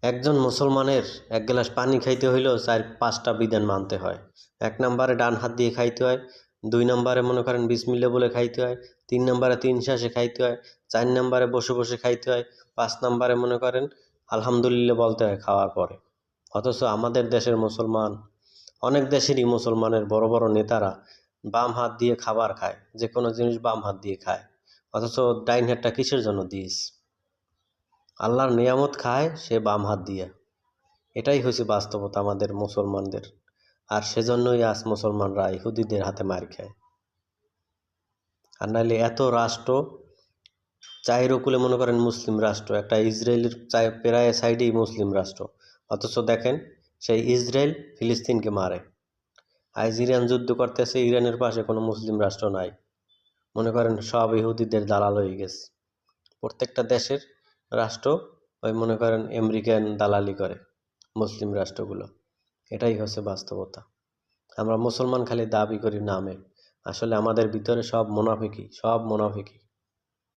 একজন মুসলমানের এক গ্লাস পানি খাইতে হইলেও ৪-৫টা বিধান মানতে হয়। ১ নম্বরে ডান হাত দিয়ে খাইতে হয়, ২ নম্বরে মনে করেন বিসমিল্লাহ বলে খাইতে হয়, ৩ নম্বরে ৩ শ্বাসে খাইতে হয়, ৪ নম্বরে বসে বসে খাইতে হয়, ৫ নম্বরে মনে করেন আলহামদুলিল্লাহ বলতে হয় খাওয়ার পরে। অথচ আমাদের দেশের মুসলমান, অনেক দেশেরই মুসলমানের বড় বড় নেতারা বাম হাত দিয়ে খাবার খায়, যে কোনো জিনিস বাম হাত দিয়ে খায়। অথচ ডাইন হাতটা কিসের জন্য দিস? আল্লাহর নিয়ামত খায় সে বাম হাত দিয়ে। এটাই হচ্ছে বাস্তবতা আমাদের মুসলমানদের। আর সেজন্যই আজ মুসলমানরা ইহুদিদের হাতে মার খায়। আর নাহলে এত রাষ্ট্র, চাইরকুলে মনে করেন মুসলিম রাষ্ট্র, একটা ইসরায়েলের প্রায় সাইডেই মুসলিম রাষ্ট্র, অথচ দেখেন সেই ইসরায়েল ফিলিস্তিনকে মারে। আজ ইরান যুদ্ধ করতেছে, ইরানের পাশে কোনো মুসলিম রাষ্ট্র নাই, মনে করেন সব ইহুদিদের দালাল হয়ে গেছে। প্রত্যেকটা দেশের রাষ্ট্র ওই মনে করেন আমেরিকান দালালি করে মুসলিম রাষ্ট্রগুলো। এটাই হচ্ছে বাস্তবতা। আমরা মুসলমান খালি দাবি করি নামে, আসলে আমাদের ভিতরে সব মুনাফিকি।